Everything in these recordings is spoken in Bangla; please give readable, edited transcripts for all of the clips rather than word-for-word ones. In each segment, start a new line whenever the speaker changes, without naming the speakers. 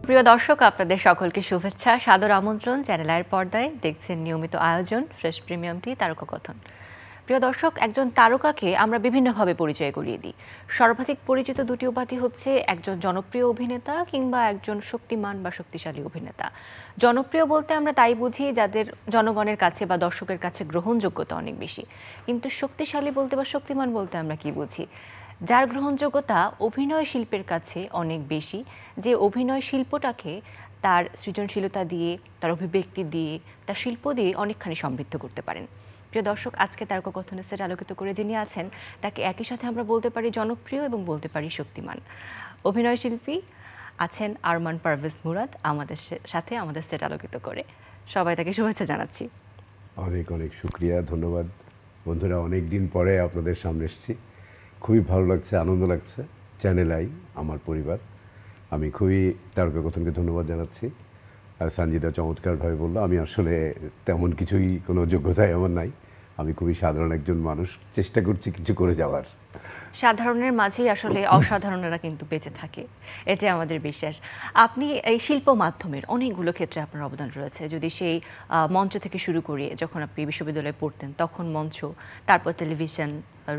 প্রিয় দর্শক, আপনাদের সকলকে শুভেচ্ছা, সাদর আমন্ত্রণ। চ্যানেল আইয়ের পর্দায় দেখছেন নিয়মিত আয়োজন ফ্রেশ প্রিমিয়াম টি তারকা কথন। প্রিয় দর্শক, একজন তারকাকে আমরা বিভিন্নভাবে পরিচয় করিয়ে দিই। সর্বাধিক পরিচিত দুটি উপাধি হচ্ছে একজন জনপ্রিয় অভিনেতা কিংবা একজন শক্তিমান বা শক্তিশালী অভিনেতা। জনপ্রিয় বলতে আমরা তাই বুঝি যাদের জনগণের কাছে বা দর্শকের কাছে গ্রহণযোগ্যতা অনেক বেশি। কিন্তু শক্তিশালী বলতে বা শক্তিমান বলতে আমরা কি বুঝি? যার গ্রহণযোগ্যতা অভিনয় শিল্পের কাছে অনেক বেশি, যে অভিনয় শিল্পটাকে তার সৃজনশীলতা দিয়ে, তার অভিব্যক্তি দিয়ে, তার শিল্প দিয়ে অনেকখানি সমৃদ্ধ করতে পারেন। প্রিয় দর্শক, আজকে তারকা কথনের সেট আলোকিত করে যিনি আছেন তাকে একই সাথে আমরা বলতে পারি জনপ্রিয় এবং বলতে পারি শক্তিমান। অভিনয় শিল্পী আছেন আরমান পারভেজ মুরাদ আমাদের সাথে আমাদের সেট আলোকিত করে। সবাই তাকে শুভেচ্ছা জানাচ্ছি।
অনেক অনেক শুক্রিয়া, ধন্যবাদ। বন্ধুরা, অনেক দিন পরে আপনাদের সামনে এসেছি, খুবই ভালো লাগছে, আনন্দ লাগছে। চ্যানেল আই আমার পরিবার, আমি খুবই তারকা কথনকে ধন্যবাদ জানাচ্ছি। আর সঞ্জিদা চমৎকারভাবে বললো, আমি আসলে তেমন কিছুই কোনো যোগ্যতাই আমার নাই, আমি খুবই সাধারণ একজন মানুষ, চেষ্টা করছি কিছু করে যাওয়ার।
সাধারণের মাঝেই আসলে অসাধারণেরা কিন্তু বেঁচে থাকে, এটাই আমাদের বিশ্বাস। আপনি এই শিল্প মাধ্যমের অনেকগুলো ক্ষেত্রে আপনার অবদান রয়েছে। যদি সেই মঞ্চ থেকে শুরু করি, যখন আপনি বিশ্ববিদ্যালয়ে পড়তেন তখন মঞ্চ, তারপর টেলিভিশন,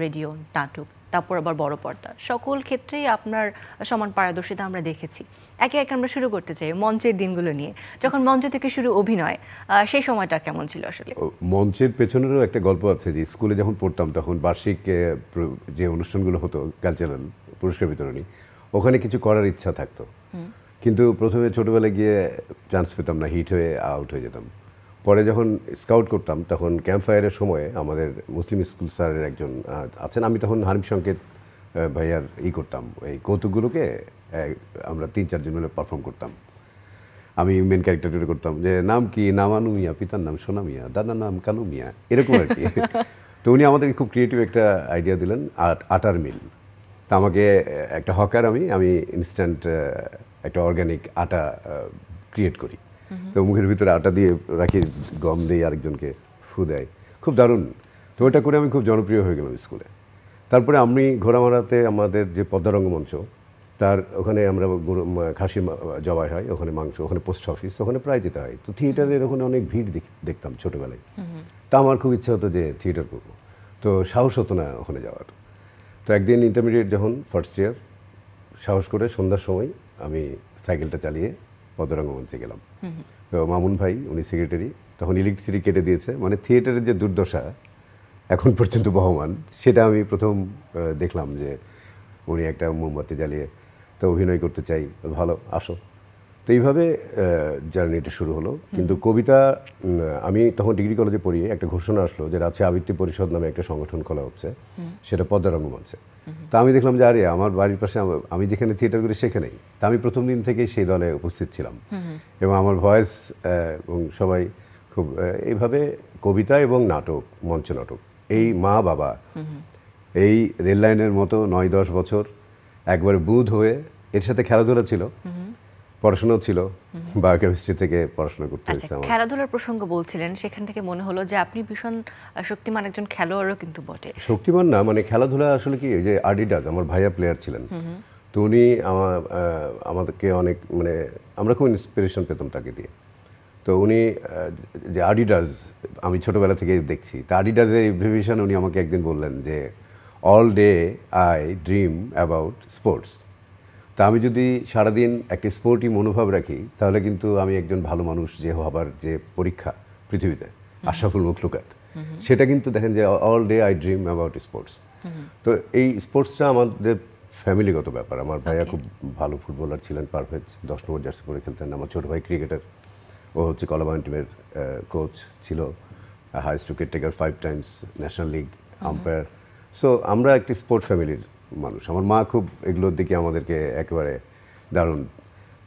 রেডিও, নাটক, তারপর আবার বড় পর্দা, সকল ক্ষেত্রেই আপনার সমান পারদর্শিতা আমরা দেখেছি। একে একে আমরা শুরু করতে চাই মঞ্চের দিনগুলো নিয়ে। যখন মঞ্চ থেকে শুরু অভিনয়, সেই সময়টা কেমন ছিল আসলে?
মঞ্চের পেছনেরও একটা গল্প আছে, যে স্কুলে যখন পড়তাম তখন বার্ষিক যে অনুষ্ঠানগুলো হতো, কালচারাল পুরস্কার বিতরণী, ওখানে কিছু করার ইচ্ছা থাকতো, কিন্তু প্রথমে ছোটোবেলায় গিয়ে চান্স পেতাম না, হিট হয়ে আউট হয়ে যেতাম। পরে যখন স্কাউট করতাম তখন ক্যাম্প ফায়ারের সময় আমাদের মুসলিম স্কুল স্যারের একজন আছেন, আমি তখন হানিফ সংকেত ভাইয়ার করতাম, এই কৌতুকগুলোকে আমরা 3-4 জন মিলে পারফর্ম করতাম। আমি মেন ক্যারেক্টার তৈরি করতাম, যে নাম কি, নামানু মিয়া, পিতার নাম সোনা মিয়া, দাদার নাম কালু মিয়া, এরকম আর কি। তো উনি আমাদেরকে খুব ক্রিয়েটিভ একটা আইডিয়া দিলেন, আটার মিল। তা আমাকে একটা হকার, আমি ইনস্ট্যান্ট একটা অর্গ্যানিক আটা ক্রিয়েট করি। তো মুখের ভিতরে আটা দিয়ে রাখি, গম দিয়ে আরেকজনকে ফু দেয়, খুব দারুণ। তো ওটা করে আমি খুব জনপ্রিয় হয়ে গেলাম স্কুলে। তারপরে আমি ঘোড়ামারাতে আমাদের যে পদ্মা রঙ্গমঞ্চ, তার ওখানে আমরা খাসি জবাই হয়, ওখানে মাংস, ওখানে পোস্ট অফিস, ওখানে প্রায় যেতে হয়। তো থিয়েটারের ওখানে অনেক ভিড় দেখতাম ছোটোবেলায়। তা আমার খুব ইচ্ছা হতো যে থিয়েটার করবো, তো সাহস হতো না ওখানে যাওয়ার। তো একদিন ইন্টারমিডিয়েট যখন ফার্স্ট ইয়ার, সাহস করে সন্ধ্যার সময় আমি সাইকেলটা চালিয়ে পদ্মা রঙ্গমঞ্চে গেলাম। তো মামুন ভাই, উনি সেক্রেটারি, তখন ইলেকট্রিসিটি কেটে দিয়েছে, মানে থিয়েটারের যে দুর্দশা এখন পর্যন্ত বহমান, সেটা আমি প্রথম দেখলাম, যে উনি একটা মোমবাতি জ্বালিয়ে, তো অভিনয় করতে চাই, ভালো, আসো। তো এইভাবে জার্নিটা শুরু হলো। কিন্তু কবিতা, আমি তখন ডিগ্রি কলেজে পড়ি, একটা ঘোষণা আসলো যে রাজশাহী আবৃত্তি পরিষদ নামে একটা সংগঠন খোলা হচ্ছে, সেটা পদ্মা রঙ্গমঞ্চে। তা আমি দেখলাম যে আরে, আমার বাড়ির পাশে, আমি যেখানে থিয়েটার করি সেখানেই। তা আমি প্রথম দিন থেকেই সেই দলে উপস্থিত ছিলাম, এবং আমার ভয়েস এবং সবাই খুব এইভাবে কবিতা এবং নাটক, মঞ্চ নাটক, এই মা বাবা, এই রেল লাইনের মতো 9-10 বছর একবারে বুধ হয়ে, এর সাথে খেলাধুলা ছিল, পড়াশোনাও ছিল, বায়োকেমিস্ট্রি থেকে পড়াশোনা করতে হয়েছে আমার।
খেলাধুলার প্রসঙ্গ বলছিলেন, সেখান থেকে মনে হলো যে আপনি ভীষণ শক্তিমান একজন খেলোয়াড়ও কিন্তু বটে।
শক্তিমান না, মানে খেলাধুলা আসলে কি, যে আডিডাস, আমার ভাইয়া প্লেয়ার ছিলেন, তো উনি আমাদেরকে অনেক, মানে আমরা খুব ইন্সপিরেশন পেতাম তাকে দিয়ে। তো উনি যে আডিডাস, আমি ছোটোবেলা থেকে দেখছি, তা আডিডাসের এভ্রিভিশন উনি আমাকে একদিন বললেন যে all day I dream about sports. তা আমি যদি সারাদিন একটা স্পোর্টই মনোভাব রাখি, তাহলে কিন্তু আমি একজন ভালো মানুষ যে হবার যে পরীক্ষা পৃথিবীতে, আশরাফুল মখলুকাত, সেটা কিন্তু দেখেন যে all day I dream about sports. তো এই স্পোর্টসটা আমাদের ফ্যামিলিগত ব্যাপার। আমার ভাইয়া খুব ভালো ফুটবলার ছিলেন, পারভেজ 10 নম্বর জার্সি পরে খেলতেন। আমার ছোটো ভাই ক্রিকেটার, ও হচ্ছে কলাবাগান টিমের কোচ ছিল, highest wicket taker, 5 times national league umpire. So আমরা একটি স্পোর্ট ফ্যামিলির মানুষ। আমার মা খুব এগুলোর দিকে আমাদেরকে একেবারে দারুণ।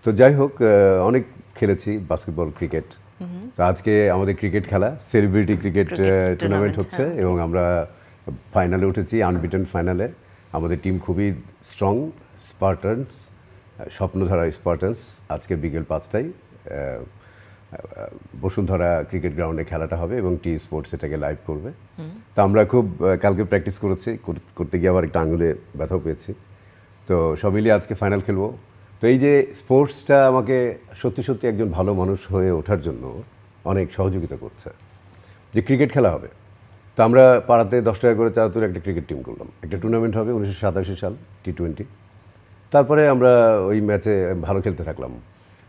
তো যাই হোক, অনেক খেলেছি বাস্কেটবল, ক্রিকেট। তো আজকে আমাদের ক্রিকেট খেলা, সেলিব্রিটি ক্রিকেট টুর্নামেন্ট হচ্ছে, এবং আমরা ফাইনালে উঠেছি, আনবিটেন ফাইনালে। আমাদের টিম খুবই স্ট্রং, স্পার্টানস, স্বপ্নধারা স্পার্টানস। আজকে বিকেল 5টায় বসুন্ধরা ক্রিকেট গ্রাউন্ডে খেলাটা হবে, এবং টি স্পোর্টস এটাকে লাইভ করবে। তো আমরা খুব কালকে প্র্যাকটিস করতে গিয়ে আবার একটা আঙুলে ব্যথাও পেয়েছি। তো সব মিলিয়ে আজকে ফাইনাল খেলবো, তো এই যে স্পোর্টসটা আমাকে সত্যি সত্যি একজন ভালো মানুষ হয়ে ওঠার জন্য অনেক সহযোগিতা করছে। যে ক্রিকেট খেলা হবে, তো আমরা পাড়াতে 10 টাকা করে চাঁদাতুরে একটা ক্রিকেট টিম করলাম, একটা টুর্নামেন্ট হবে 1987 সাল T20। তারপরে আমরা ওই ম্যাচে ভালো খেলতে থাকলাম।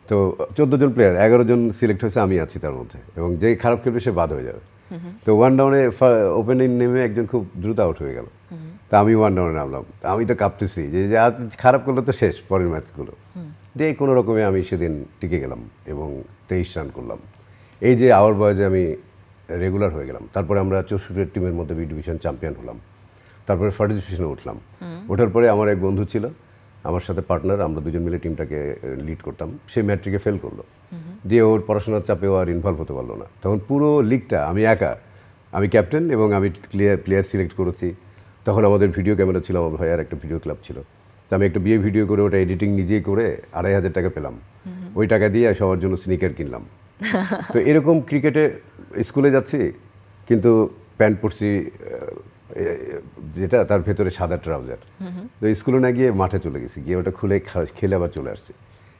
তো 14 জন প্লেয়ার, 11 জন সিলেক্ট হয়েছে, আমি আছি তার মধ্যে, এবং যে খারাপ খেলবে সে বাদ হয়ে যাবে। তো ওয়ান ডাউনে ওপেনিং নেমে একজন খুব দ্রুত আউট হয়ে গেল, তা আমি ওয়ান ডাউনে নামলাম। আমি তো কাঁপতেছি যে আজ খারাপ করলে তো শেষ পরের ম্যাচগুলো, দিয়ে কোনো রকমে আমি সেদিন টিকে গেলাম এবং 23 রান করলাম। এই যে আওয়ার বয়সে আমি রেগুলার হয়ে গেলাম। তারপরে আমরা 64 টিমের মধ্যে বি ডিভিশন চ্যাম্পিয়ন হলাম। তারপরে ফার্স্ট ডিভিশনে উঠলাম। ওঠার পরে আমার এক বন্ধু ছিল, আমার সাথে পার্টনার, আমরা দুজন মিলে টিমটাকে লিড করতাম। সে ম্যাট্রিকে ফেল করলো, দিয়ে ওর পড়াশোনার চাপেও আর ইনভলভ হতে পারলো না। তখন পুরো লিগটা আমি একা, আমি ক্যাপ্টেন এবং আমি প্লেয়ার সিলেক্ট করেছি। তখন আমাদের ভিডিও ক্যামেরা ছিল, আমার ভাইয়ার একটা ভিডিও ক্লাব ছিল। তো আমি একটা বিয়ে ভিডিও করে ওটা এডিটিং নিজেই করে 2500 টাকা পেলাম। ওই টাকা দিয়ে সবার জন্য স্নিকার কিনলাম। তো এরকম ক্রিকেটে স্কুলে যাচ্ছি, কিন্তু প্যান্ট পরছি যেটা, তার ভেতরে সাদা ট্রাউজার। তো স্কুলে না গিয়ে মাঠে চলে গেছি, গিয়ে ওটা খুলে খেলে আবার চলে আসছি।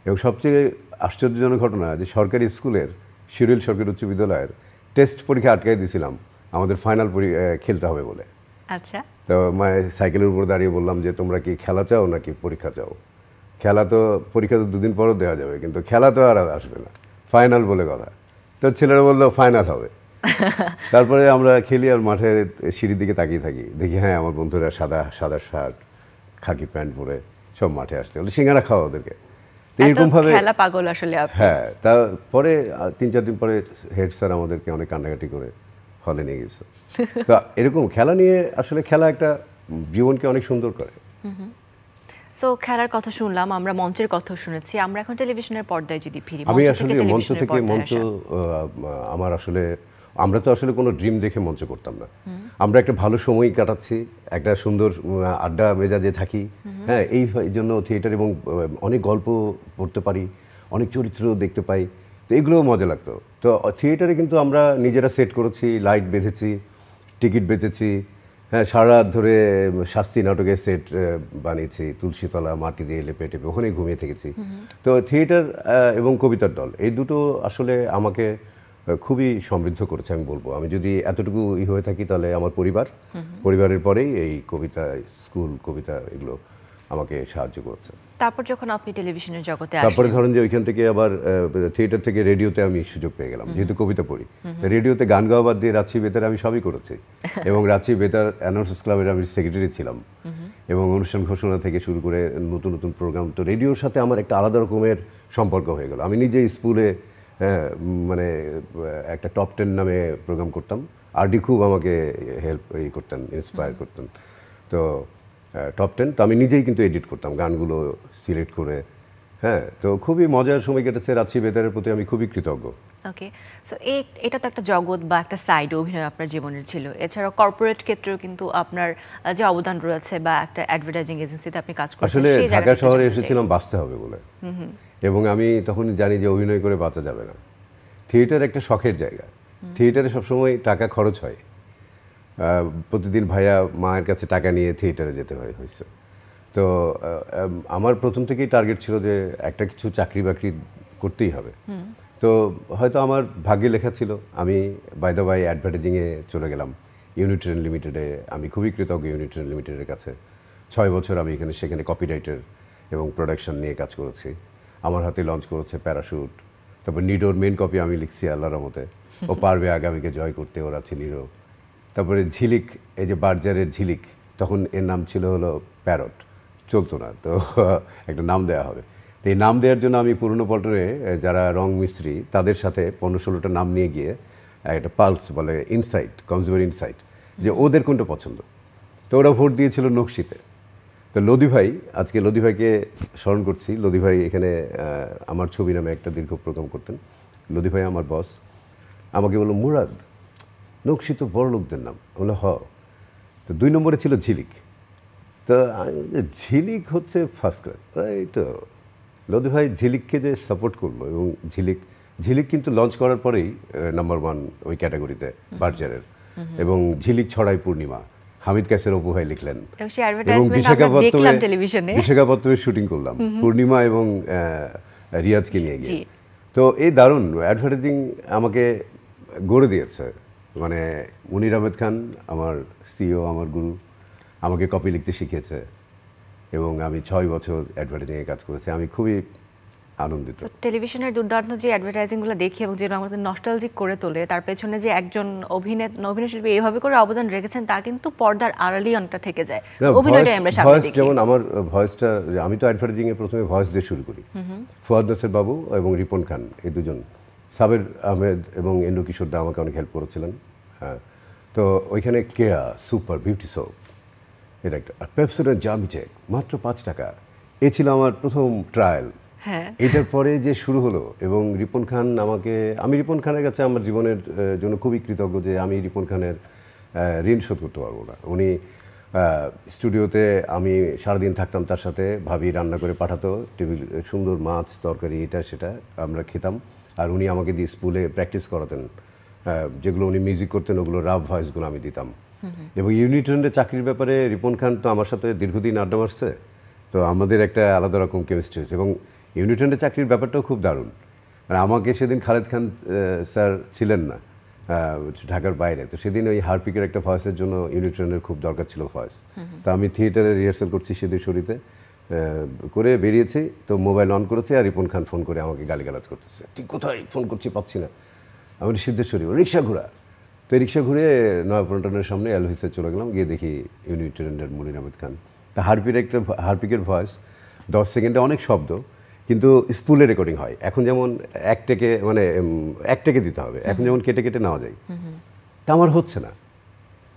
এবং সবচেয়ে আশ্চর্যজনক ঘটনা যে সরকারি স্কুলের শিডিউল সরকারি উচ্চ বিদ্যালয়ের টেস্ট পরীক্ষা আটকাই দিয়েছিলাম আমাদের ফাইনাল খেলতে হবে বলে।
আচ্ছা,
তো সাইকেলের উপর দাঁড়িয়ে বললাম যে তোমরা কি খেলা চাও নাকি পরীক্ষা চাও? খেলা তো, পরীক্ষা তো 2 দিন পরও দেওয়া যাবে, কিন্তু খেলা তো আর আসবে না, ফাইনাল বলে কথা। তো ছেলেরা বললো ফাইনাল হবে। তারপরে আমরা খেলি আর মাঠে সিঁড়ির দিকে তাকিয়ে থাকি, দেখি হ্যাঁ আমার বন্ধুরা সাদা সাদা শার্ট খাকি প্যান্ট পরে সব মাঠে আসছে, বলে সিঙ্গারা খাওয়া ওদেরকে। তো এরকমভাবে
খেলা পাগল আসলে আপনি।
হ্যাঁ, তারপরে 3-4 দিন পরে হেড স্যার আমাদেরকে অনেক কান্নাকাটি করে হলে নিয়ে গেছে। তো এরকম খেলা নিয়ে আসলে খেলা একটা জীবনকে অনেক সুন্দর করে।
সো খেলার কথা শুনলাম, আমরা মঞ্চের কথা শুনেছি, আমরা এখন টেলিভিশনের পর্দায় যদি ফিরি।
আমি আসলে মঞ্চ থেকে আমার আসলে, আমরা তো আসলে কোনো ড্রিম দেখে মঞ্চ করতাম না। আমরা একটা ভালো সময় কাটাচ্ছি, একটা সুন্দর আড্ডা মেজাজে থাকি। হ্যাঁ, এই জন্য থিয়েটার, এবং অনেক গল্প পড়তে পারি, অনেক চরিত্র দেখতে পাই, তো এগুলোও মজা লাগতো। তো থিয়েটারে কিন্তু আমরা নিজেরা সেট করেছি, লাইট বেঁধেছি, টিকিট বেচেছি। হ্যাঁ, সারা রাত ধরে শাস্তি নাটকের সেট বানিয়েছি, তুলসীতলা মাটি দিয়ে লেপে টেপে ওখানেই ঘুমিয়ে থেকেছি। তো থিয়েটার এবং কবিতার দল, এই দুটো আসলে আমাকে খুবই সমৃদ্ধ করেছে আমি বলবো। আমি যদি এতটুকু হয়ে থাকি তাহলে আমার পরিবারের পরেই এই কবিতা, স্কুল, কবিতা, এগুলো আমাকে সাহায্য করছে।
তারপর যখন আপনি টেলিভিশনের জগতে
তারপরে ধরেন যে ওইখান থেকে আবার থিয়েটার থেকে রেডিওতে আমি সুযোগ পেয়ে গেলাম, যেহেতু কবিতা পড়ি। রেডিওতে গান গাওয়া বাদ দিয়ে রাঁচি বেতার আমি সবই করেছি, এবং রাঁচি বেতার অ্যানাউন্সার্স ক্লাবের আমি সেক্রেটারি ছিলাম, এবং অনুষ্ঠান ঘোষণা থেকে শুরু করে নতুন নতুন প্রোগ্রাম। তো রেডিওর সাথে আমার একটা আলাদা রকমের সম্পর্ক হয়ে গেল। আমি নিজে স্কুলে মানে একটা টপ 10 নামে প্রোগ্রাম করতাম, আরডি খুব আমাকে হেল্প করতেন, ইন্সপায়ার করতেন। তো টপ 10 তো আমি নিজেই কিন্তু এডিট করতাম গানগুলো সিলেক্ট করে। হ্যাঁ, তো খুবই মজার সময় কেটেছে। রাঁচি বেতারের প্রতি আমি খুবই কৃতজ্ঞ।
ওকে, সো এটা তো একটা জগৎ বা একটা সাইড অভিনয় আপনার জীবনের ছিল। এছাড়াও কর্পোরেট ক্ষেত্রেও কিন্তু আপনার যে অবদান রয়েছে, বা একটা অ্যাডভার্টাইজিং এজেন্সিতে আপনি কাজ করছেন।
আসলে ঢাকা শহরে এসেছিলাম বাঁচতে হবে বলে, এবং আমি তখন জানি যে অভিনয় করে বাঁচা যাবে না। থিয়েটার একটা শখের জায়গা, থিয়েটারে সবসময় টাকা খরচ হয়। প্রতিদিন ভাইয়া মায়ের কাছে টাকা নিয়ে থিয়েটারে যেতে হয়েছে। তো আমার প্রথম থেকেই টার্গেট ছিল যে একটা কিছু চাকরি বাকরি করতেই হবে। তো হয়তো আমার ভাগ্যে লেখা ছিল, আমি বাই দ্য বাই অ্যাডভার্টাইজিংয়ে চলে গেলাম ইউনিট্রেন লিমিটেডে। আমি খুবই কৃতজ্ঞ ইউনিট্রেন লিমিটেডের কাছে। 6 বছর আমি সেখানে কপিরাইটার এবং প্রোডাকশন নিয়ে কাজ করেছি। আমার হাতে লঞ্চ করেছে প্যারাশুট, তারপর নিডোর মেন কপি আমি লিখছি আল্লাহর রহমতে। ও পারবে আগামীকে জয় করতে, ওর আছে নিডো। তারপরে ঝিলিক, এই যে বার্জারের ঝিলিক, তখন এর নাম ছিল হলো প্যারট, চলতো না, তো একটা নাম দেওয়া হবে। তো এই নাম দেওয়ার জন্য আমি পুরনো পল্টনে যারা রং মিস্ত্রি তাদের সাথে 15-16টা নাম নিয়ে গিয়ে একটা পালস বলে, ইনসাইট, কনজিউমার ইনসাইট, যে ওদের কোনটা পছন্দ। তো ওরা ভোট দিয়েছিল নকশিতে। তো লদি ভাই, আজকে লদি ভাইকে স্মরণ করছি। লদি ভাই এখানে আমার ছবি নামে একটা দীর্ঘ প্রোগ্রাম করতেন। লদি ভাই আমার বস, আমাকে বললো মুরাদ, নকশি তো বড় লোকদের নাম। বললো তো 2 নম্বরে ছিল ঝিলিক। তো ঝিলিক হচ্ছে ফার্স্ট ক্লাস। এই তো লদি ভাই ঝিলিককে যে সাপোর্ট করলো, এবং ঝিলিক কিন্তু লঞ্চ করার পরেই নাম্বার 1 ওই ক্যাটাগরিতে বার্জারের, এবং ঝিলিক ছড়াই পূর্ণিমা, হামিদ কাসের অপু ভাই লিখলেন
এবং সেই অ্যাডভার্টাইজমেন্ট আমরা দেখলাম টেলিভিশনে।
বিশাখাপত্তনের শুটিং করলাম পূর্ণিমা এবং রিয়াজকে নিয়ে গিয়ে। তো এই দারুণ অ্যাডভার্টাইজিং আমাকে গড়ে দিয়েছে। মানে মুনির আহমেদ খান আমার সিইও, আমার গুরু, আমাকে কপি লিখতে শিখিয়েছে এবং আমি 6 বছর অ্যাডভার্টাইজিংয়ে কাজ করেছি। আমি খুবই আনন্দিত।
টেলিভিশনের দুর্দান্ত যে অ্যাডভার্টাইজিংগুলো দেখি এবং যেগুলো আমাদের নস্টালজিক করে তোলে, তার পেছনে যে একজন অভিনয়শিল্পী এইভাবে করে অবদান রেখেছেন তা কিন্তু পর্দার আড়ালেই অনেকটা থেকে যায়। অভিনয়টাই আমরা সামনে দেখি।
যেমন আমার ভয়েসটা, আমি তো অ্যাডভার্টাইজিংয়ে প্রথমে ভয়েস দিয়ে শুরু করি। ফুয়াদ নাসির বাবু এবং রিপন খান, এই দুজন, সাবের আহমেদ এবং এন্ডু কিশোর দা আমাকে অনেক হেল্প করেছিলেন। হ্যাঁ, তো ওইখানে কেয়া সুপার বিউটি সোপ, এটা একটা, আর পেপসোডেন্ট জামি চেক মাত্র 5 টাকা। এ ছিল আমার প্রথম ট্রায়াল। এটার পরে যে শুরু হলো এবং রিপন খান আমি রিপন খানের কাছে আমার জীবনের জন্য খুবই কৃতজ্ঞ যে আমি রিপন খানের ঋণ শোধ করতে পারবো না। উনি স্টুডিওতে আমি সারাদিন থাকতাম তার সাথে, ভাবি রান্না করে পাঠাতো, টেবিল সুন্দর মাছ তরকারি এটা সেটা আমরা খেতাম, আর উনি আমাকে দিয়ে স্কুলে প্র্যাকটিস করাতেন। যেগুলো উনি মিউজিক করতেন ওগুলো রাফ ভয়েসগুলো আমি দিতাম। এবং ইউনিট্রেন্ডের চাকরির ব্যাপারে রিপন খান তো আমার সাথে দীর্ঘদিন আড্ডা মারছে, তো আমাদের একটা আলাদা রকম কেমিস্ট্রি হয়েছে। এবং ইউনিট্রেন্ডের চাকরির ব্যাপারটাও খুব দারুণ। মানে আমাকে সেদিন খালেদ খান স্যার ছিলেন না ঢাকার বাইরে, তো সেদিন ওই হারপিকের একটা ভয়েসের জন্য ইউনিট্রেন্ডের খুব দরকার ছিল ভয়েস। তো আমি থিয়েটারে রিহার্সাল করছি সিদ্ধেশ্বরীতে, করে বেরিয়েছি, তো মোবাইল অন করেছে আর রিপন খান ফোন করে আমাকে গালিগালাজ করতেছে, তুই কোথায়, ফোন করছি পাচ্ছি না। আমি সিদ্ধেশ্বরী, রিক্সা ঘোরা। তো রিক্সা ঘুরে নয়াপল্টনের সামনে এলভিসে চলে গেলাম, গিয়ে দেখি ইউনিট্রেন্ডের মুনির আহমেদ খান। তা হারপিকের ভয়েস 10 সেকেন্ডে অনেক শব্দ, কিন্তু স্পুলে রেকর্ডিং হয়। এখন যেমন এক টেকে দিতে হবে, এখন যেমন কেটে কেটে নেওয়া যায়, তা আমার হচ্ছে না।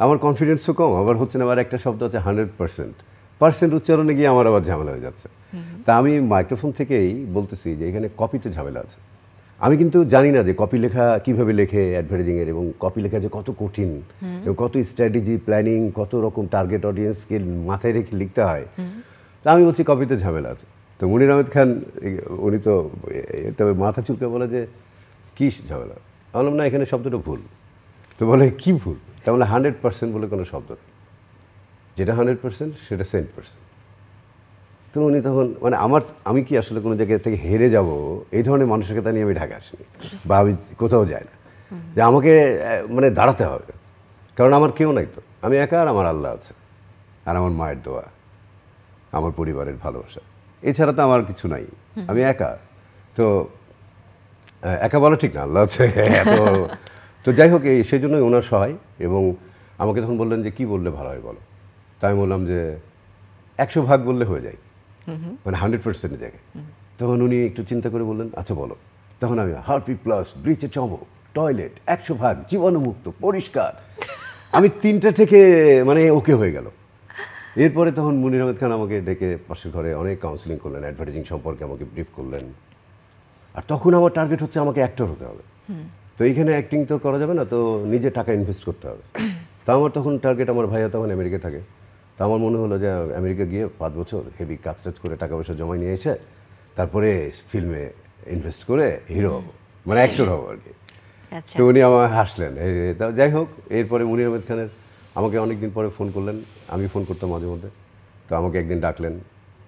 আমার কনফিডেন্সও কম, আবার হচ্ছে না। আবার একটা শব্দ আছে 100% উচ্চারণে গিয়ে আমার আবার ঝামেলা হয়ে যাচ্ছে। তা আমি মাইক্রোফোন থেকেই বলতেছি যে এখানে কপিতে ঝামেলা আছে। আমি কিন্তু জানি না যে কপি লেখা কীভাবে লেখে অ্যাডভার্টাইজিংয়ের, এবং কপি লেখা যে কত কঠিন এবং কত স্ট্র্যাটেজি প্ল্যানিং, কত রকম টার্গেট অডিয়েন্সকে মাথায় রেখে লিখতে হয়। তা আমি বলছি কপিতে ঝামেলা আছে। তো মুনির আহমেদ খান উনি তো তবে মাথা চুলকে বলে যে কী ঝামেলা। বললাম না, এখানে শব্দটা ভুল। তো বলে কি ভুল? তা বলে 100% বলে কোনো শব্দ নেই, যেটা 100% সেটা 100%। তো উনি তখন মানে আমি কি আসলে কোনো জায়গা থেকে হেরে যাব এই ধরনের মানসিকতা নিয়ে আমি ঢাকা আসিনি, বা আমি কোথাও যাই না যে আমাকে মানে দাঁড়াতে হবে, কারণ আমার কেউ নাই, তো আমি একা, আর আমার আল্লাহ আছে, আর আমার মায়ের দোয়া, আমার পরিবারের ভালোবাসা, এছাড়া তো আমার কিছু নাই, আমি একা। তো একা বলা ঠিক না, আল্লাহ আছে। তো যাই হোক, সেই জন্যই ওনার সহায়। এবং আমাকে তখন বললেন যে কি বললে ভালো হয় বলো। তাই আমি বললাম যে 100% বললে হয়ে যায়, মানে 100%-এর জায়গায়। তখন উনি একটু চিন্তা করে বললেন আচ্ছা বলো। তখন আমি হারপি প্লাস, ব্রিচে চমক, টয়লেট, 100% জীবাণুমুক্ত, পরিষ্কার, আমি 3টা থেকে মানে ওকে হয়ে গেল। এরপরে তখন মুনির আহমেদ খান আমাকে ডেকে পাশের ঘরে অনেক কাউন্সিলিং করলেন, অ্যাডভার্টাইজিং সম্পর্কে আমাকে ব্রিফ করলেন। আর তখন আমার টার্গেট হচ্ছে আমাকে অ্যাক্টর হতে হবে। তো এইখানে অ্যাক্টিং তো করা যাবে না, তো নিজে টাকা ইনভেস্ট করতে হবে। তো আমার তখন টার্গেট, আমার ভাইয়া তখন আমেরিকা থাকে, তো আমার মনে হলো যে আমেরিকা গিয়ে 5 বছর হেভি কাজ টাজ করে টাকা পয়সা জমাই নিয়ে এসে তারপরে ফিল্মে ইনভেস্ট করে হিরো হবো, মানে অ্যাক্টর হবো আর কি। তো উনি আমার হাসলেন। যাই হোক, এরপরে মুনির আহমেদ খানের আমাকে অনেকদিন পরে ফোন করলেন, আমি ফোন করতাম মাঝে মধ্যে। তো আমাকে একদিন ডাকলেন,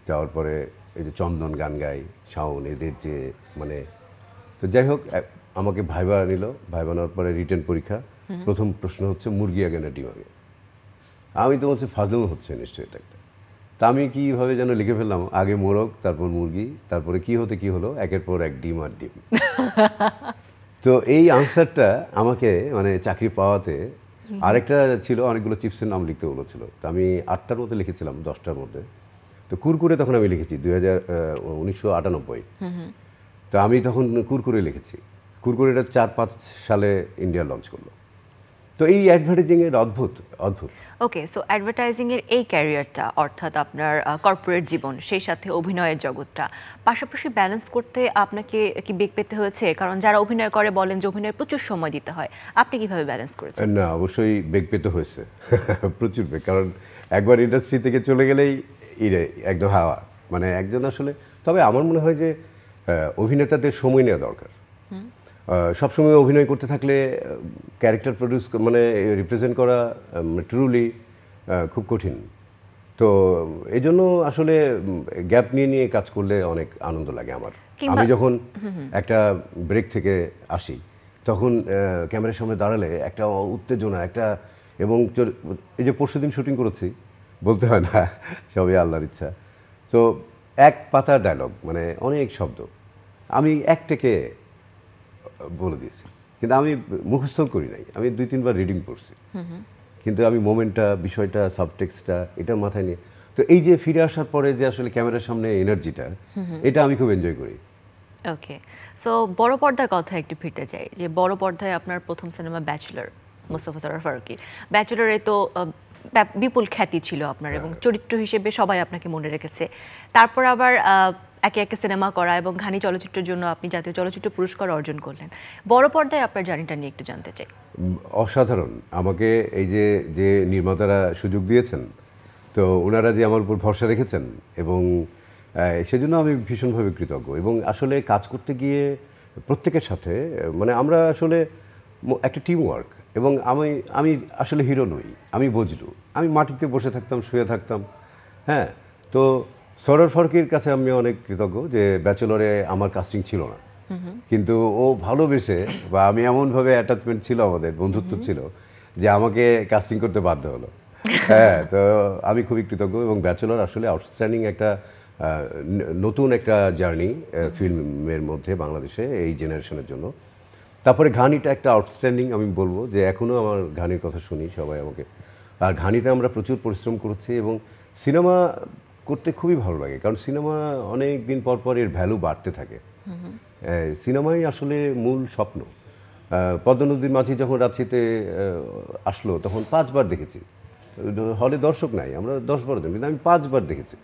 যাওয়ার পরে এই যে চন্দন গান গাই, শাওন, এদের যে মানে, তো যাই হোক আমাকে ভাইবা নিল। ভাইবা নেওয়ার পরে রিটেন পরীক্ষা। প্রথম প্রশ্ন হচ্ছে মুরগি আগে না ডিম আগে। আমি তো বলছি ফাজল হচ্ছে নিশ্চয়ই এটা একটা। তা আমি কীভাবে যেন লিখে ফেললাম, আগে মোরগ, তারপর মুরগি, তারপরে কি হতে কি হলো, একের পর এক ডিম আর ডিম। তো এই আনসারটা আমাকে মানে চাকরি পাওয়াতে, আরেকটা ছিল অনেকগুলো চিপসের নাম লিখতে বলেছিল। তো আমি 8টার মধ্যে লিখেছিলাম 10টার মধ্যে। তো কুরকুরে তখন আমি লিখেছি 1998। তো আমি তখন কুরকুরে লিখেছি। কুরকুরেটা 4-5 সালে ইন্ডিয়া লঞ্চ করলো। তো এই অ্যাডভার্টাইজিংয়ের অদ্ভুত।
ওকে, সো অ্যাডভার্টাইজিংয়ের এই ক্যারিয়ারটা, অর্থাৎ আপনার কর্পোরেট জীবন, সেই সাথে অভিনয়ের জগৎটা পাশাপাশি ব্যালেন্স করতে আপনাকে কি বেগ পেতে হয়েছে? কারণ যারা অভিনয় করে বলেন যে অভিনয়ে প্রচুর সময় দিতে হয়, আপনি কিভাবে ব্যালেন্স করেছেন?
না, অবশ্যই বেগ পেতে হয়েছে, প্রচুর বেগ। কারণ একবার ইন্ডাস্ট্রি থেকে চলে গেলেই একদম হাওয়া, মানে একজন আসলে। তবে আমার মনে হয় যে অভিনেতাদের সময় নেওয়া দরকার। সবসময় অভিনয় করতে থাকলে ক্যারেক্টার প্রডিউস মানে রিপ্রেজেন্ট করা ট্রুলি খুব কঠিন। তো এই জন্য আসলে গ্যাপ নিয়ে নিয়ে কাজ করলে অনেক আনন্দ লাগে আমার। আমি যখন একটা ব্রেক থেকে আসি তখন ক্যামেরার সামনে দাঁড়ালে একটা উত্তেজনা একটা, এবং এই যে পরশুদিন শুটিং করেছি বলতে হয় না, সবই আল্লাহর ইচ্ছা। তো এক পাতা ডায়লগ মানে অনেক শব্দ আমি এক থেকে বলে দিয়েছি, কিন্তু আমি মুখস্থ করি নাই, আমি 2-3 বার রিডিং করছি, কিন্তু আমি মোমেন্টটা, বিষয়টা, সাবটেক্সটটা এটা মাথায় নিয়ে, তো এই যে ফিরে আসার পরে যে আসলে ক্যামেরার সামনে এনার্জিটা, এটা আমি খুব এনজয় করি।
ওকে, সো বড় পর্দার কথা একটু ফিরতে চাই, যে বড় পর্দায় আপনার প্রথম সিনেমা ব্যাচেলর, মোস্তফা সরোয়ার ফারুকী। ব্যাচেলরে তো বিপুল খ্যাতি ছিল আপনার, এবং চরিত্র হিসেবে সবাই আপনাকে মনে রেখেছে। তারপর আবার একে একে সিনেমা করা এবং ঘানি চলচ্চিত্রের জন্য আপনি জাতীয় চলচ্চিত্র পুরস্কার অর্জন করলেন। বড় পর্দায় আপনার জার্নিটা নিয়ে একটু জানতে চাই।
অসাধারণ। আমাকে এই যে যে নির্মাতারা সুযোগ দিয়েছেন, তো ওনারা যে আমার উপর ভরসা রেখেছেন, এবং সেজন্য আমি ভীষণভাবে কৃতজ্ঞ। এবং আসলে কাজ করতে গিয়ে প্রত্যেকের সাথে মানে আমরা আসলে একটা টিম ওয়ার্ক, এবং আমি আসলে হিরো নই, আমি বজলু, আমি মাটিতে বসে থাকতাম, শুয়ে থাকতাম। হ্যাঁ, তো সরোয়ার ফারুকীর কাছে আমি অনেক কৃতজ্ঞ যে ব্যাচেলরে আমার কাস্টিং ছিল না, কিন্তু ও ভালোবেসে, বা আমি এমনভাবে অ্যাটাচমেন্ট ছিল, আমাদের বন্ধুত্ব ছিল, যে আমাকে কাস্টিং করতে বাধ্য হলো। হ্যাঁ, তো আমি খুবই কৃতজ্ঞ। এবং ব্যাচেলর আসলে আউটস্ট্যান্ডিং একটা নতুন একটা জার্নি ফিল্মের মধ্যে বাংলাদেশে এই জেনারেশনের জন্য। তারপরে ঘানিটা একটা আউটস্ট্যান্ডিং, আমি বলবো যে এখনও আমার ঘানির কথা শুনি সবাই আমাকে। আর ঘানিতে আমরা প্রচুর পরিশ্রম করেছি, এবং সিনেমা করতে খুবই ভালো লাগে, কারণ সিনেমা অনেক দিন পর পর এর ভ্যালু বাড়তে থাকে। সিনেমাই আসলে মূল স্বপ্ন। পদ্মা নদীর মাঝি যখন রাঁচিতে আসলো তখন 5 বার দেখেছি, হলে দর্শক নাই, আমরা 10-12 জন, কিন্তু আমি 5 বার দেখেছি।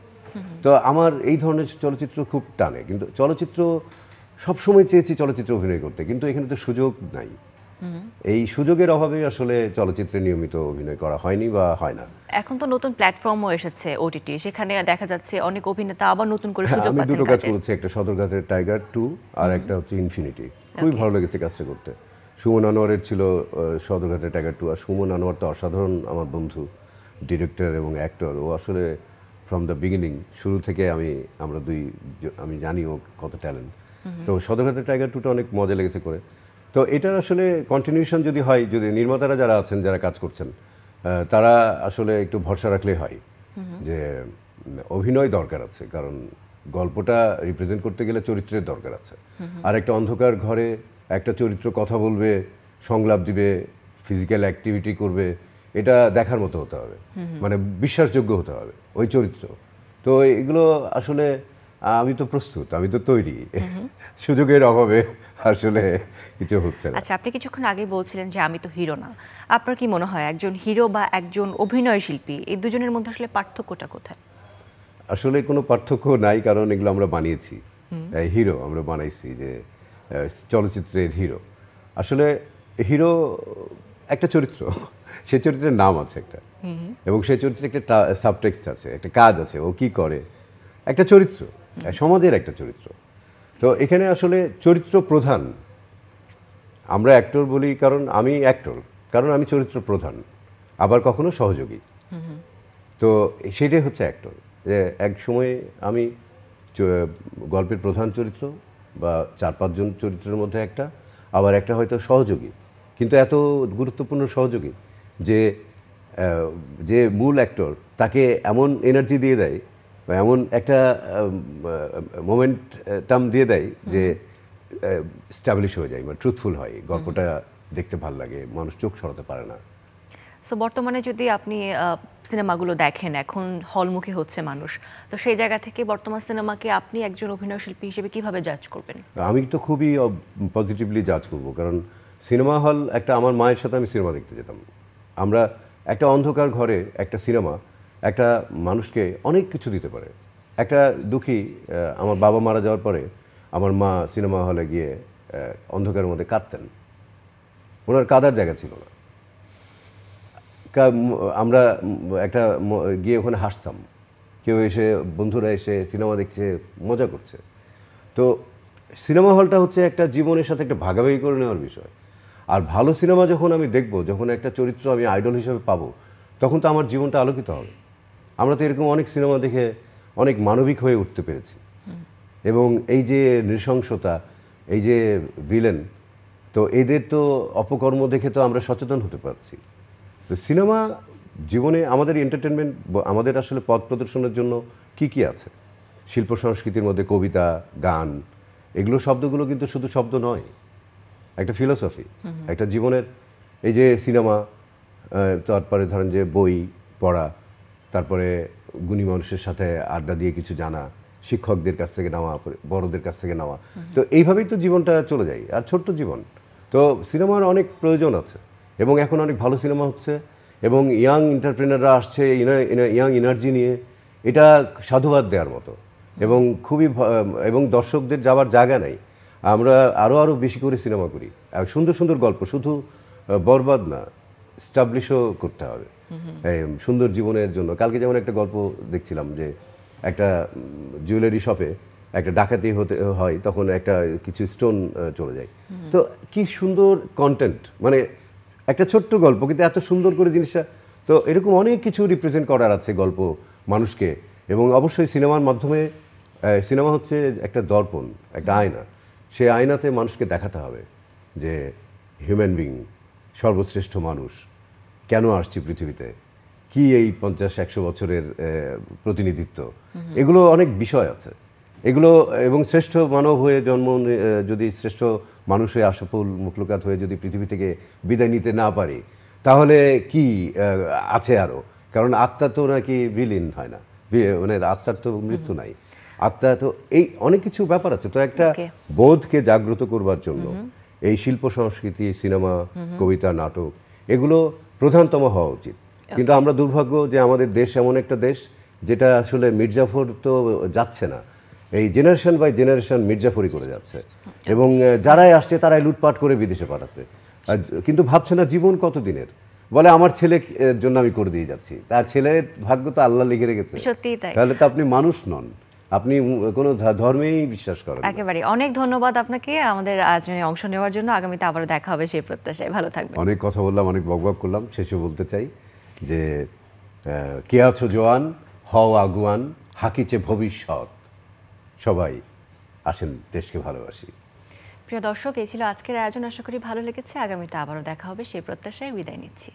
তো আমার এই ধরনের চলচ্চিত্র খুব টানে, কিন্তু চলচ্চিত্র সবসময় চেয়েছি চলচ্চিত্রে অভিনয় করতে, কিন্তু এখানে তো সুযোগ নাই। এই সুযোগের অভাবে আসলে চলচ্চিত্রে নিয়মিত অভিনয় করা হয়নি বা হয় না।
এখন তো নতুন প্ল্যাটফর্মও এসেছে ওটিটি, সেখানে দেখা যাচ্ছে অনেক অভিনেতা আবার নতুন করে সুযোগ
আমি
পাচ্ছেন।
দুটো কাজ করেছি, একটা সদরঘাটের টাইগার 2 আর একটা হচ্ছে ইনফিনিটি। খুবই ভালো লেগেছে কাজটা করতে। সুমন আনোয়ারের ছিল সদরঘাটের টাইগার 2, আর সুমন আনোয়ার তো অসাধারণ আমার বন্ধু, ডিরেক্টর এবং অ্যাক্টর। ও আসলে ফ্রম দ্য বিগিনিং, শুরু থেকে আমি জানি ও কত ট্যালেন্ট। তো সদরঘাটের টাইগার 2টা অনেক মজা লেগেছে করে। তো এটার আসলে কন্টিনিউশন যদি হয়, যদি নির্মাতারা যারা আছেন, যারা কাজ করছেন, তারা আসলে একটু ভরসা রাখলেই হয় যে অভিনয় দরকার আছে, কারণ গল্পটা রিপ্রেজেন্ট করতে গেলে চরিত্রের দরকার আছে। আর একটা অন্ধকার ঘরে একটা চরিত্র কথা বলবে, সংলাপ দিবে, ফিজিক্যাল অ্যাক্টিভিটি করবে, এটা দেখার মতো হতে হবে, মানে বিশ্বাসযোগ্য হতে হবে ওই চরিত্র। তো এগুলো আসলে আমি তো প্রস্তুত, আমি তো তৈরি, সুযোগের অভাবে আসলে কিছু হচ্ছে না।
আচ্ছা, আপনি কিছুক্ষণ আগে বলছিলেন যে আমি তো হিরো না। আপনার কি মনে হয় একজন হিরো বা একজন অভিনয় শিল্পী, এই দুজনের মধ্যে আসলে পার্থক্যটা কোথায়?
আসলে কোনো পার্থক্য নাই, কারণ এগুলো আমরা বানিয়েছি। হিরো আমরা বানাইছি, যে চলচ্চিত্রের হিরো। আসলে হিরো একটা চরিত্র, সেই চরিত্রের নাম আছে একটা, এবং সেই চরিত্রে একটা সাবটেক্সট আছে, একটা কাজ আছে, ও কি করে, একটা চরিত্র, সমাজের একটা চরিত্র। তো এখানে আসলে চরিত্র প্রধান, আমরা অ্যাক্টর বলি কারণ আমি অ্যাক্টর, কারণ আমি চরিত্র প্রধান, আবার কখনো সহযোগী। তো সেটাই হচ্ছে অ্যাক্টর, যে এক সময়ে আমি গল্পের প্রধান চরিত্র বা 4-5 জন চরিত্রের মধ্যে একটা, আবার একটা হয়তো সহযোগী, কিন্তু এত গুরুত্বপূর্ণ সহযোগী যে যে মূল অ্যাক্টর তাকে এমন এনার্জি দিয়ে দেয় বা এমন একটা মোমেন্টাম দিয়ে দেয় যে স্ট্যাবলিশ হয়ে যায়, মানে ট্রুথফুল হয়, গল্পটা দেখতে ভালো লাগে, মানুষ চোখ সরাতে পারে না।
সো বর্তমানে যদি আপনি সিনেমাগুলো দেখেন, এখন হলমুখী হচ্ছে মানুষ, তো সেই জায়গা থেকে বর্তমান সিনেমাকে আপনি একজন অভিনয় শিল্পী হিসেবে কিভাবে জাজ করবেন?
আমি তো খুবই পজিটিভলি জাজ করব, কারণ সিনেমা হল একটা, আমার মায়ের সাথে আমি সিনেমা দেখতে যেতাম। আমরা একটা অন্ধকার ঘরে একটা সিনেমা একটা মানুষকে অনেক কিছু দিতে পারে। একটা দুঃখী, আমার বাবা মারা যাওয়ার পরে আমার মা সিনেমা হলে গিয়ে অন্ধকারের মধ্যে কাঁদতেন, ওনার কাঁদার জায়গা ছিল না। আমরা একটা গিয়ে ওখানে হাসতাম, কেউ এসে, বন্ধুরা এসে সিনেমা দেখছে, মজা করছে। তো সিনেমা হলটা হচ্ছে একটা জীবনের সাথে একটা ভাগাভাগি করে নেওয়ার বিষয়। আর ভালো সিনেমা যখন আমি দেখব, যখন একটা চরিত্র আমি আইডল হিসেবে পাবো, তখন তো আমার জীবনটা আলোকিত হবে। আমরা তো এরকম অনেক সিনেমা দেখে অনেক মানবিক হয়ে উঠতে পেরেছি। এবং এই যে নৃশংসতা, এই যে ভিলেন, তো এদের তো অপকর্ম দেখে তো আমরা সচেতন হতে পারছি। তো সিনেমা জীবনে আমাদের এন্টারটেনমেন্ট, আমাদের আসলে পথ প্রদর্শনের জন্য কি কি আছে, শিল্প সংস্কৃতির মধ্যে কবিতা, গান, এগুলো শব্দগুলো কিন্তু শুধু শব্দ নয়, একটা ফিলোসফি, একটা জীবনের। এই যে সিনেমা, তারপরে ধরেন যে বই পড়া, তারপরে গুণী মানুষের সাথে আড্ডা দিয়ে কিছু জানা, শিক্ষকদের কাছ থেকে নেওয়া, বড়দের কাছ থেকে নেওয়া, তো এইভাবেই তো জীবনটা চলে যায়। আর ছোট্ট জীবন, তো সিনেমার অনেক প্রয়োজন আছে এবং এখন অনেক ভালো সিনেমা হচ্ছে এবং ইয়াং এন্টারপ্রেনাররা আসছে ইয়াং এনার্জি নিয়ে, এটা সাধুবাদ দেওয়ার মতো এবং খুবই এবং দর্শকদের যাওয়ার জায়গা নাই। আমরা আরও বেশি করে সিনেমা করি, সুন্দর সুন্দর গল্প, শুধু বরবাদ না, স্টাবলিশও করতে হবে সুন্দর জীবনের জন্য। কালকে যেমন একটা গল্প দেখছিলাম যে একটা জুয়েলারি শপে একটা ডাকাতি হতে হয়, তখন একটা কিছু স্টোন চলে যায়। তো কি সুন্দর কন্টেন্ট, মানে একটা ছোট্ট গল্প কিন্তু এত সুন্দর করে জিনিসটা। তো এরকম অনেক কিছু রিপ্রেজেন্ট করার আছে গল্প মানুষকে, এবং অবশ্যই সিনেমার মাধ্যমে, সিনেমা হচ্ছে একটা দর্পণ, একটা আয়না, সেই আয়নাতে মানুষকে দেখাতে হবে যে হিউম্যান বিং, সর্বশ্রেষ্ঠ মানুষ, কেন আসছি পৃথিবীতে, কি এই 50-100 বছরের প্রতিনিধিত্ব, এগুলো অনেক বিষয় আছে এগুলো। এবং শ্রেষ্ঠ মানব হয়ে জন্ম, যদি শ্রেষ্ঠ মানুষ হয়ে আশরাফুল মুখলুকাত হয়ে যদি পৃথিবী থেকে বিদায় নিতে না পারি, তাহলে কি আছে আরও? কারণ আত্মা তো নাকি বিলীন হয় না, মানে আত্মার তো মৃত্যু নাই, আত্মা তো, এই অনেক কিছু ব্যাপার আছে। তো একটা বোধকে জাগ্রত করবার জন্য এই শিল্প সংস্কৃতি, সিনেমা, কবিতা, নাটক, এগুলো প্রধানতম হওয়া উচিত। কিন্তু আমরা দুর্ভাগ্য যে আমাদের দেশ এমন একটা দেশ যেটা আসলে মির্জাফর তো যাচ্ছে না, এই জেনারেশন বাই জেনারেশন মির্জাফরই করে যাচ্ছে এবং যারাই আসছে তারাই লুটপাট করে বিদেশে পাঠাচ্ছে, কিন্তু ভাবছে না জীবন কত দিনের। বলে আমার ছেলের জন্য আমি করে দিয়ে যাচ্ছি, তার ছেলের ভাগ্য তো আল্লাহ লিখে রেখেছে, তাহলে তো আপনি মানুষ নন, আপনি কোনো ধর্মেই বিশ্বাস করেন।
একেবারে অনেক ধন্যবাদ আপনাকে আমাদের আজ অংশ নেওয়ার জন্য। আগামীতে আবারও দেখা হবে সেই প্রত্যাশায়। ভালো থাকবেন।
অনেক কথা বললাম, অনেক বকবক করলাম, শেষে বলতে চাই যে কে আছো জোয়ান, হও আগুয়ান, হাকিচে ভবিষ্যৎ, সবাই আসেন, দেশকে ভালোবাসি।
প্রিয় দর্শক, এই ছিল আজকের আয়োজন। আশা করি ভালো লেগেছে। আগামীতে আবারও দেখা হবে সেই প্রত্যাশায় বিদায় নিচ্ছি।